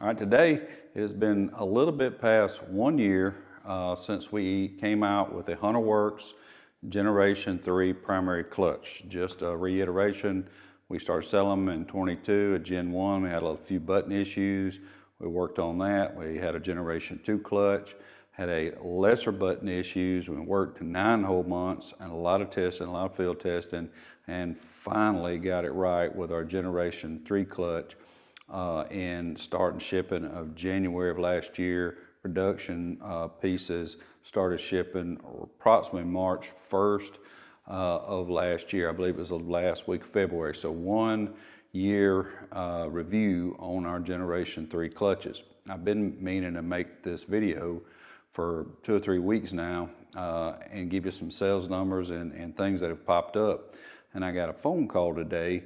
All right, today it has been a little bit past 1 year since we came out with a Hunterworks Generation 3 primary clutch. Just a reiteration, we started selling them in 22 at Gen 1. We had a few button issues. We worked on that. We had a Generation 2 clutch, had a lesser button issues. We worked 9 whole months and a lot of testing, a lot of field testing, and finally got it right with our Generation 3 clutch. And starting shipping of January of last year. Production pieces started shipping approximately March 1st of last year. I believe it was the last week of February. So 1 year review on our Generation 3 clutches. I've been meaning to make this video for 2 or 3 weeks now and give you some sales numbers and things that have popped up. And I got a phone call today,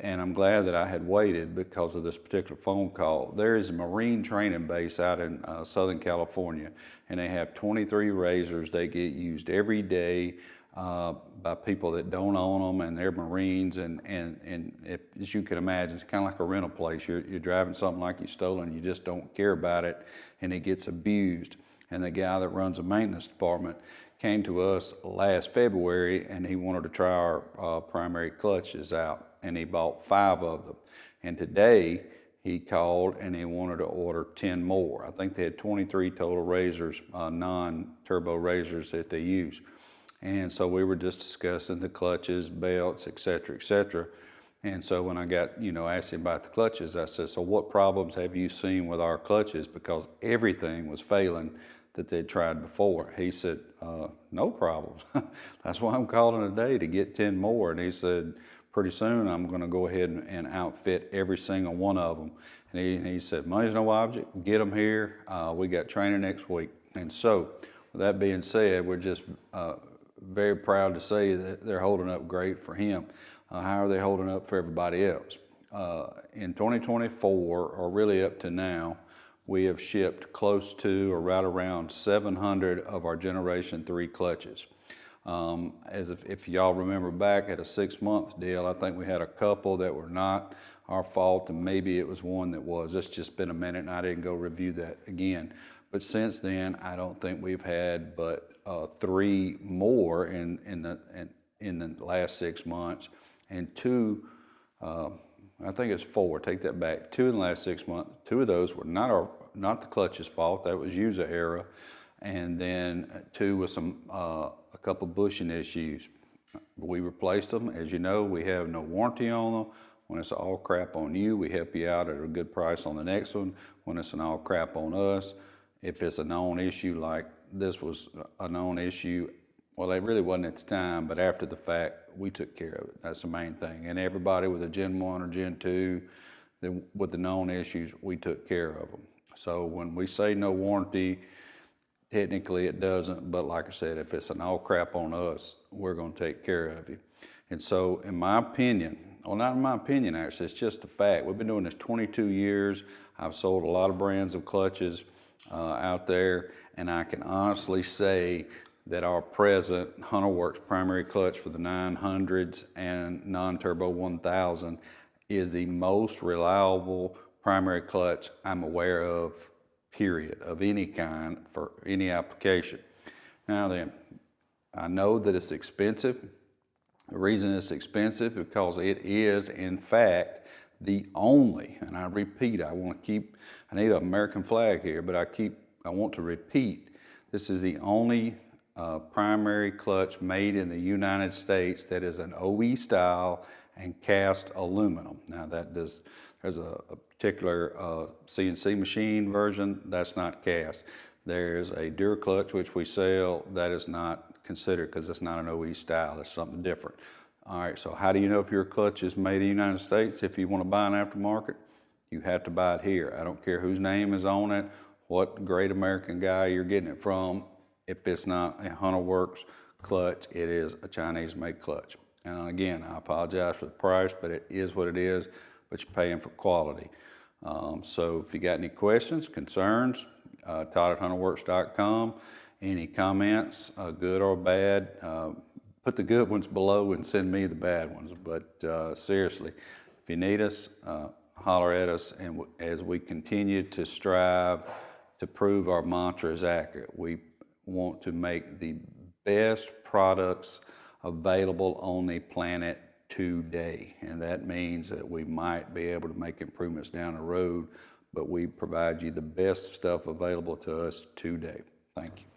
and I'm glad that I had waited because of this particular phone call. There is a Marine training base out in Southern California, and they have 23 razors. They get used every day by people that don't own them, and they're Marines. And if, as you can imagine, it's kind of like a rental place. You're driving something like you stolen, you just don't care about it, and it gets abused. And the guy that runs the maintenance department came to us last February, and he wanted to try our primary clutches out, and he bought 5 of them. And today he called and he wanted to order 10 more. I think they had 23 total razors, non-turbo razors that they use. And so we were just discussing the clutches, belts, etc., etc. And so when I got, asked him about the clutches, I said, so what problems have you seen with our clutches? Because everything was failing that they'd tried before. He said, no problems. That's why I'm calling today, to get 10 more. And he said, pretty soon I'm going to go ahead and outfit every single one of them. And he said, money's no object, get them here. We got training next week. And so with that being said, we're just very proud to say that they're holding up great for him. How are they holding up for everybody else? In 2024, or really up to now, we have shipped close to or right around 700 of our Generation 3 clutches. If y'all remember back at a 6-month deal, I think we had a couple that were not our fault, and maybe it was one that was. It's just been a minute, and I didn't go review that again. But since then, I don't think we've had but 3 more in the last 6 months, and 2. I think it's 4, take that back. 2 in the last 6 months. 2 of those were not the clutch's fault, that was user error. And then 2 with a couple bushing issues. We replaced them. As you know, we have no warranty on them. When it's all crap on you, we help you out at a good price on the next one. When it's an all crap on us, if it's a known issue like this was a known issue, well, it really wasn't at the time, but after the fact, we took care of it. That's the main thing. And everybody with a Gen 1 or Gen 2, with the known issues, we took care of them. So when we say no warranty, technically it doesn't, but like I said, if it's an all crap on us, we're going to take care of you. And so in my opinion, well, not in my opinion actually, it's just the fact. We've been doing this 22 years. I've sold a lot of brands of clutches out there, and I can honestly say that our present Hunterworks primary clutch for the 900s and non-turbo 1000 is the most reliable primary clutch I'm aware of, period, of any kind for any application. Now then, I know that it's expensive. The reason it's expensive is because it is, in fact, the only, and I repeat, I need an American flag here, but I want to repeat, this is the only primary clutch made in the United States that is an OE style and cast aluminum. Now there's a particular CNC machine version that's not cast. There's a Dura clutch which we sell that is not considered because it's not an OE style, it's something different. All right, so how do you know if your clutch is made in the United States? If you want to buy an aftermarket, you have to buy it here. I don't care whose name is on it, what great American guy you're getting it from. If it's not a Hunterworks clutch, it is a Chinese-made clutch. And again, I apologize for the price, but it is what it is, but you're paying for quality. So if you got any questions, concerns, Todd at Hunterworks.com. Any comments, good or bad, put the good ones below and send me the bad ones. But seriously, if you need us, holler at us, and as we continue to strive to prove our mantra is accurate, we want to make the best products available on the planet today. And that means that we might be able to make improvements down the road, but we provide you the best stuff available to us today. Thank you.